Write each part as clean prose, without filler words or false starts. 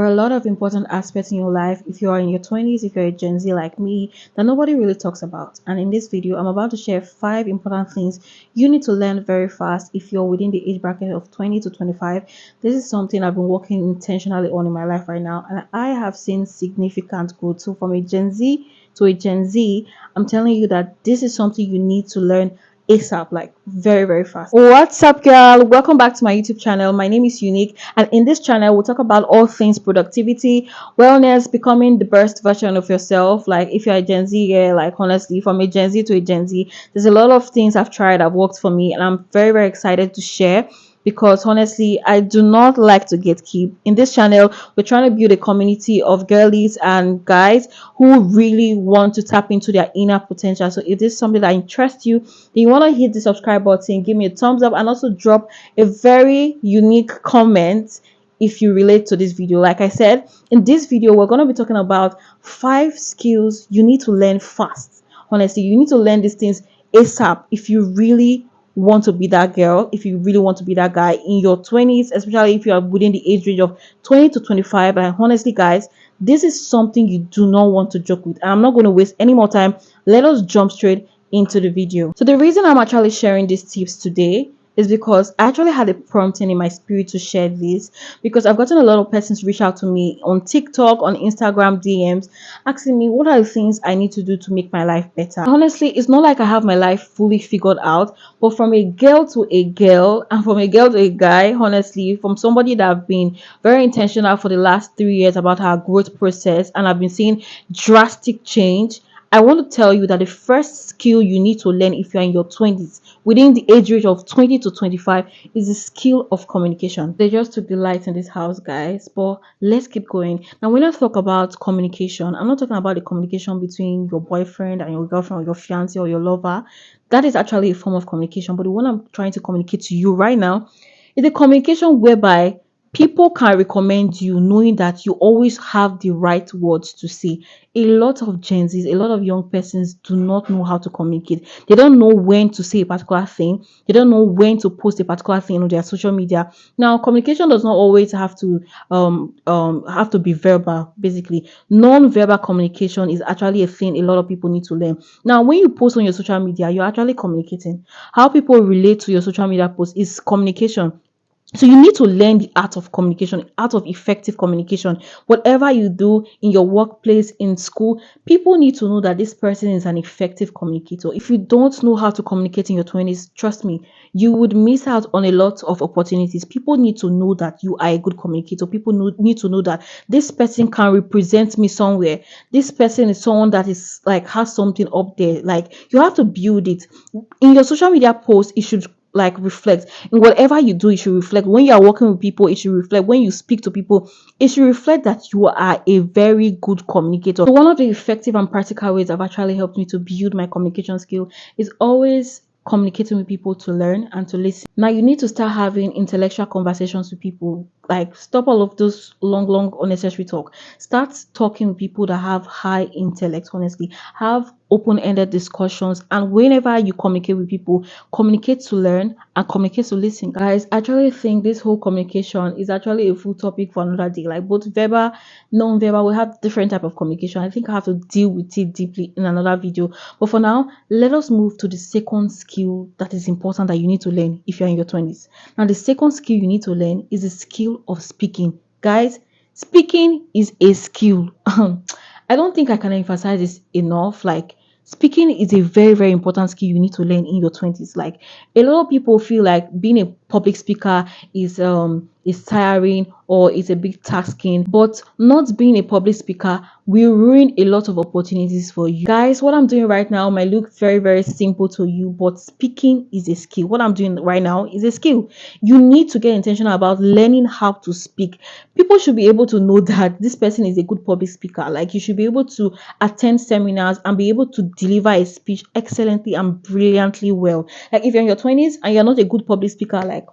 There are a lot of important aspects in your life if you are in your 20s, if you're a Gen Z like me, that nobody really talks about. And in this video, I'm about to share 5 important things you need to learn very fast if you're within the age bracket of 20 to 25. This is something I've been working intentionally on in my life right now, and I have seen significant growth. So from a Gen Z to a Gen Z, I'm telling you that this is something you need to learn ASAP, like very, very fast. What's up, girl? Welcome back to my YouTube channel. My name is Unique, and in this channel, we'll talk about all things productivity, wellness, becoming the best version of yourself. Like, if you're a Gen Z, yeah, like honestly, from a Gen Z to a Gen Z, there's a lot of things I've tried that worked for me, and I'm very, very excited to share because honestly, I do not like to gatekeep. In this channel, we're trying to build a community of girlies and guys who really want to tap into their inner potential. So if this is something that interests you, then you want to hit the subscribe button, give me a thumbs up, and also drop a very unique comment if you relate to this video. Like I said, in this video, we're going to be talking about 5 skills you need to learn fast. Honestly, you need to learn these things ASAP if you really want to be that girl, if you really want to be that guy in your 20s, especially if you are within the age range of 20 to 25. And honestly, guys, this is something you do not want to joke with. And I'm not going to waste any more time. Let us jump straight into the video. So the reason I'm actually sharing these tips today is because I actually had a prompting in my spirit to share this, because I've gotten a lot of persons reach out to me on TikTok, on Instagram DMs, asking me what are the things I need to do to make my life better. Honestly, it's not like I have my life fully figured out, but from a girl to a girl and from a girl to a guy, honestly, from somebody that I've been very intentional for the last 3 years about our growth process, and I've been seeing drastic change. I want to tell you that the first skill you need to learn if you're in your 20s, within the age range of 20 to 25, is the skill of communication. They just took the light in this house, guys, but let's keep going. Now, when I talk about communication, I'm not talking about the communication between your boyfriend and your girlfriend or your fiance or your lover. That is actually a form of communication, but the one I'm trying to communicate to you right now is the communication whereby people can recommend you knowing that you always have the right words to say. A lot of Gen Zs, a lot of young persons do not know how to communicate. They don't know when to say a particular thing. They don't know when to post a particular thing on their social media. Now, communication does not always have to be verbal. Basically, non-verbal communication is actually a thing a lot of people need to learn. Now, when you post on your social media, you're actually communicating. How people relate to your social media post is communication. So you need to learn the art of communication, art of effective communication. Whatever you do in your workplace, in school, people need to know that this person is an effective communicator. If you don't know how to communicate in your 20s, trust me, you would miss out on a lot of opportunities. People need to know that you are a good communicator. Need to know that this person can represent me somewhere. This person is someone that is like has something up there. Like, you have to build it. In your social media post, it should like reflect. In whatever you do, it should reflect. When you are working with people, it should reflect. When you speak to people, it should reflect that you are a very good communicator. So one of the effective and practical ways that have actually helped me to build my communication skill is always communicating with people to learn and to listen. Now you need to start having intellectual conversations with people. Like, stop all of those long unnecessary talk. Start talking with people that have high intellect. Honestly, have open-ended discussions, and whenever you communicate with people, communicate to learn and communicate to listen. Guys, I actually think this whole communication is actually a full topic for another day. Like, both verbal, non-verbal, we have different type of communication. I think I have to deal with it deeply in another video, but for now, let us move to the second skill that is important that you need to learn if you're in your 20s. Now, the second skill you need to learn is the skill of speaking. Guys, speaking is a skill. I don't think I can emphasize this enough. Like, speaking is a very, very important skill you need to learn in your 20s. Like, a lot of people feel like being a public speaker is tiring or is a bit tasking, but not being a public speaker will ruin a lot of opportunities for you. Guys, what I'm doing right now might look very, very simple to you, but speaking is a skill. What I'm doing right now is a skill. You need to get intentional about learning how to speak. People should be able to know that this person is a good public speaker. Like, you should be able to attend seminars and be able to deliver a speech excellently and brilliantly well. Like, if you're in your 20s and you're not a good public speaker, like,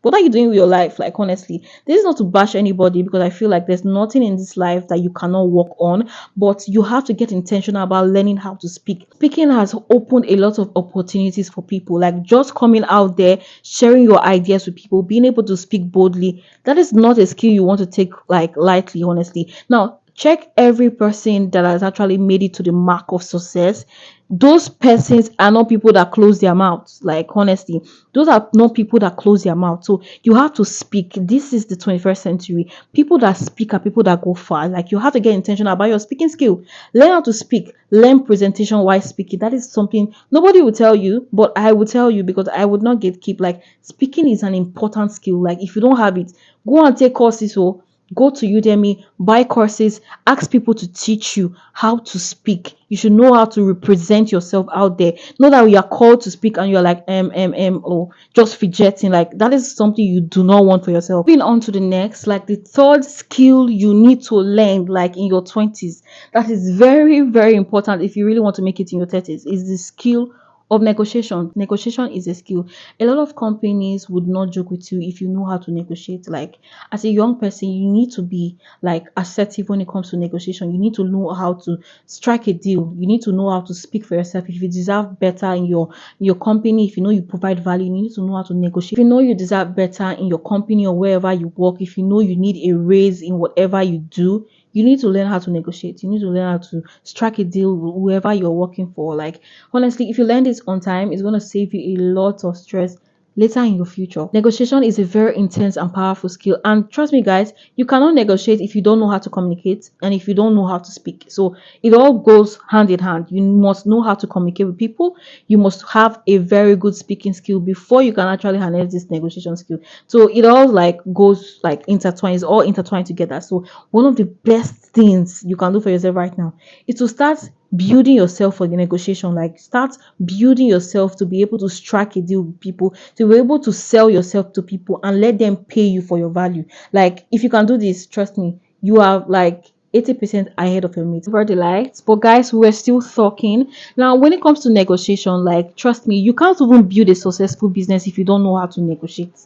What are you doing with your life? Like, honestly, this is not to bash anybody, because I feel like there's nothing in this life that you cannot work on, but you have to get intentional about learning how to speak. Speaking has opened a lot of opportunities for people, like just coming out there, sharing your ideas with people, being able to speak boldly. That is not a skill you want to take like lightly, honestly. Now, check every person that has actually made it to the mark of success. Those persons are not people that close their mouths. Like, honestly, those are not people that close their mouth. So you have to speak. This is the 21st century. People that speak are people that go far. Like, you have to get intentional about your speaking skill. Learn how to speak. Learn presentation while speaking. That is something nobody will tell you, but I will tell you, because I would not gatekeep. Like, speaking is an important skill. Like, if you don't have it, go and take courses. So go to Udemy, buy courses, ask people to teach you how to speak. You should know how to represent yourself out there. Not that you are called to speak and you're like or just fidgeting. Like, that is something you do not want for yourself. Moving on to the next, like the third skill you need to learn, like in your 20s, that is very, very important if you really want to make it in your 30s, is the skill of negotiation. Negotiation is a skill. A lot of companies would not joke with you if you know how to negotiate. Like, as a young person, you need to be like assertive when it comes to negotiation. You need to know how to strike a deal. You need to know how to speak for yourself. If you deserve better in your company, if you know you provide value, you need to know how to negotiate. If you know you deserve better in your company or wherever you work, if you know you need a raise in whatever you do, you need to learn how to negotiate. You need to learn how to strike a deal with whoever you're working for. Like, honestly, if you learn this on time, it's going to save you a lot of stress later in your future. Negotiation is a very intense and powerful skill. And trust me, guys, you cannot negotiate if you don't know how to communicate and if you don't know how to speak. So it all goes hand in hand. You must know how to communicate with people. You must have a very good speaking skill before you can actually harness this negotiation skill. So it all like goes like intertwined, it's all intertwined together. So one of the best things you can do for yourself right now is to start building yourself for the negotiation. Like, start building yourself to be able to strike a deal with people, to be able to sell yourself to people and let them pay you for your value. Like, if you can do this, trust me, you are like 80% ahead of your mates. Over the lights, but guys, we're still talking. Now, when it comes to negotiation, like, trust me, you can't even build a successful business if you don't know how to negotiate.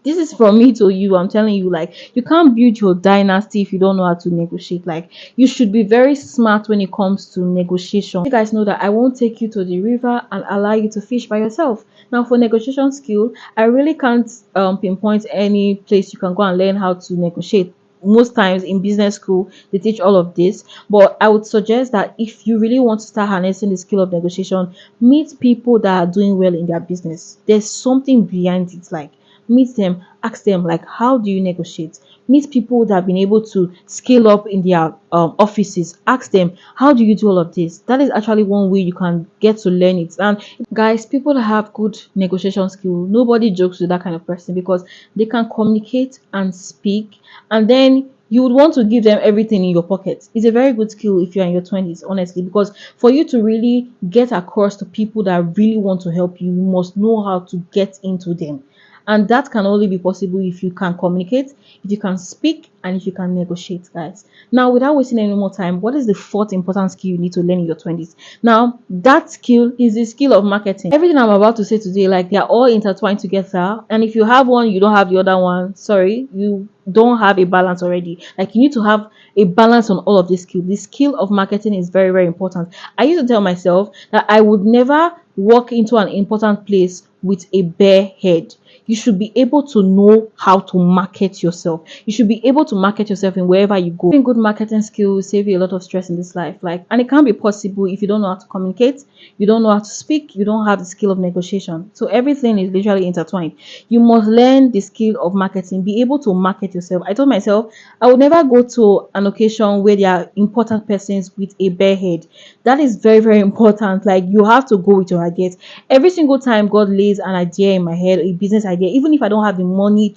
This is from me to you. I'm telling you, like, you can't build your dynasty if you don't know how to negotiate. Like, you should be very smart when it comes to negotiation. You guys know that I won't take you to the river and allow you to fish by yourself. Now, for negotiation skill, I really can't pinpoint any place you can go and learn how to negotiate. Most times in business school they teach all of this, but I would suggest that if you really want to start harnessing the skill of negotiation, meet people that are doing well in their business. There's something behind it. Like, meet them, ask them, like, how do you negotiate? Meet people that have been able to scale up in their offices. Ask them, how do you do all of this? That is actually one way you can get to learn it. And guys, people that have good negotiation skill, nobody jokes with that kind of person, because they can communicate and speak, and then you would want to give them everything in your pocket. It's a very good skill if you're in your 20s, honestly, because for you to really get across to people that really want to help you, you must know how to get into them. And that can only be possible if you can communicate, if you can speak, and if you can negotiate, guys. Now, without wasting any more time, what is the fourth important skill you need to learn in your 20s? Now, that skill is the skill of marketing. Everything I'm about to say today, like, they're all intertwined together. And if you have one, you don't have the other one. Sorry, you don't have a balance already. Like, you need to have a balance on all of these skills. The skill of marketing is very, very important. I used to tell myself that I would never walk into an important place with a bare head. You should be able to know how to market yourself. You should be able to market yourself in wherever you go. Having good marketing skills will save you a lot of stress in this life. Like, and it can't be possible if you don't know how to communicate, you don't know how to speak, you don't have the skill of negotiation. So everything is literally intertwined. You must learn the skill of marketing, be able to market yourself. I told myself I would never go to an occasion where there are important persons with a bare head. That is very, very important. Like, you have to go with your ideas. Every single time God lays an idea in my head, a business idea, even if I don't have the money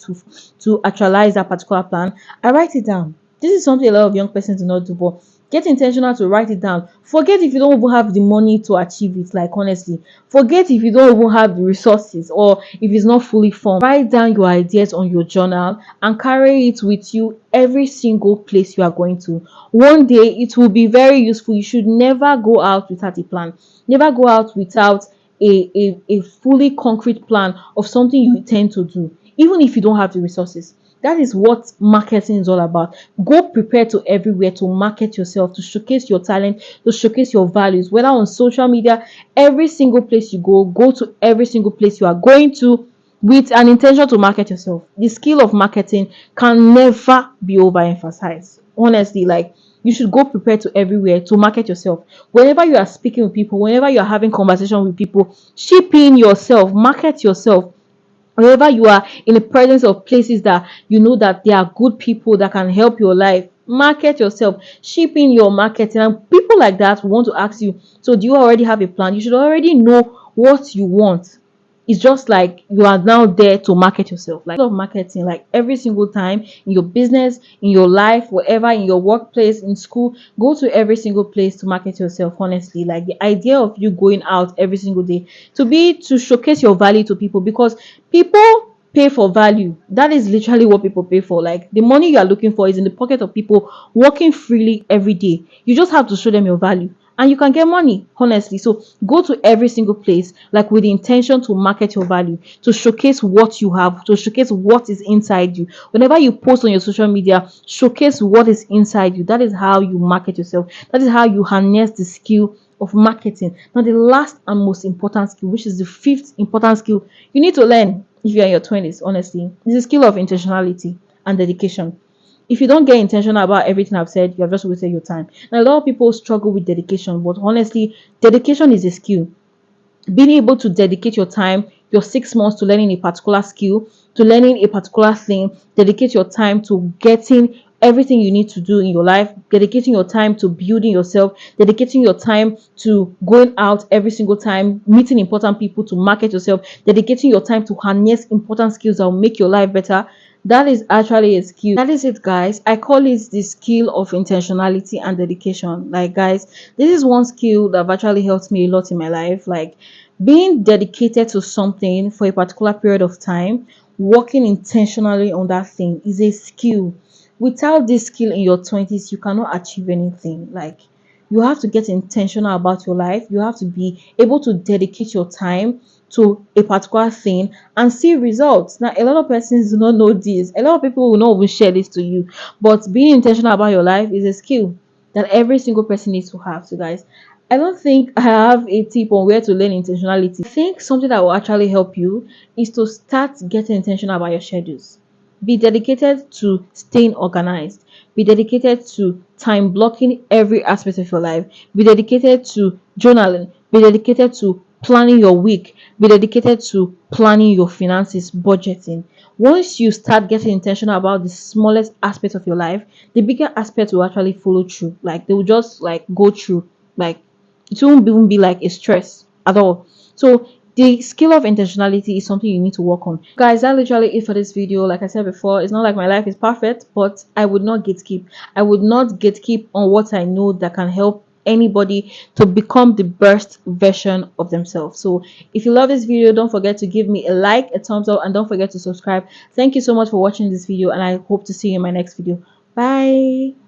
to actualize that particular plan, I write it down. This is something a lot of young persons do not do, but get intentional to write it down. Forget if you don't even have the money to achieve it. Like, honestly, forget if you don't even have the resources, or if it's not fully formed. Write down your ideas on your journal and carry it with you every single place you are going to. One day it will be very useful. You should never go out without a plan. Never go out without a fully concrete plan of something you intend to do. even if you don't have the resources. That is what marketing is all about. Go prepared to everywhere to market yourself, to showcase your talent, to showcase your values, whether on social media, every single place you go to every single place you are going to with an intention to market yourself. The skill of marketing can never be overemphasized. Honestly, like, you should go prepared to everywhere to market yourself. Whenever you are speaking with people, whenever you are having conversation with people, ship in yourself, market yourself. Whenever you are in the presence of places that you know that there are good people that can help your life, market yourself, ship in your marketing. And people like that want to ask you, so do you already have a plan? You should already know what you want. It's just like you are now there to market yourself. Like, of marketing, like, every single time in your business, in your life, wherever, in your workplace, in school, go to every single place to market yourself. Honestly, like, the idea of you going out every single day to be to showcase your value to people, because people pay for value. That is literally what people pay for. Like, the money you are looking for is in the pocket of people working freely every day. You just have to show them your value and you can get money. Honestly, so go to every single place, like, with the intention to market your value, to showcase what you have, to showcase what is inside you. Whenever you post on your social media, showcase what is inside you. That is how you market yourself. That is how you harness the skill of marketing. Now, the last and most important skill, which is the fifth important skill you need to learn if you're in your 20s, honestly, is the skill of intentionality and dedication. If you don't get intentional about everything I've said, you have just wasted your time. Now, a lot of people struggle with dedication, but honestly, dedication is a skill. Being able to dedicate your time, your 6 months, to learning a particular skill, to learning a particular thing, dedicate your time to getting everything you need to do in your life, dedicating your time to building yourself, dedicating your time to going out every single time, meeting important people to market yourself, dedicating your time to harness important skills that will make your life better. That is actually a skill. That is it, guys. I call it the skill of intentionality and dedication. Like, guys, this is one skill that actually helped me a lot in my life. Like, being dedicated to something for a particular period of time, working intentionally on that thing, is a skill. Without this skill in your 20s, you cannot achieve anything. Like, you have to get intentional about your life. You have to be able to dedicate your time to a particular thing and see results. Now, a lot of persons do not know this. A lot of people will not even share this to you. But being intentional about your life is a skill that every single person needs to have. So, guys, I don't think I have a tip on where to learn intentionality. I think something that will actually help you is to start getting intentional about your schedules. Be dedicated to staying organized. Be dedicated to time blocking every aspect of your life. Be dedicated to journaling. Be dedicated to planning your week. Be dedicated to planning your finances, budgeting. Once you start getting intentional about the smallest aspect of your life, the bigger aspect will actually follow through. Like, they will just like go through. Like, it won't even be like a stress at all. So the skill of intentionality is something you need to work on. Guys, that literally it for this video. Like I said before, it's not like my life is perfect, but I would not gatekeep. I would not gatekeep on what I know that can help anybody to become the best version of themselves. So if you love this video, don't forget to give me a like, a thumbs up, and don't forget to subscribe. Thank you so much for watching this video, and I hope to see you in my next video. Bye.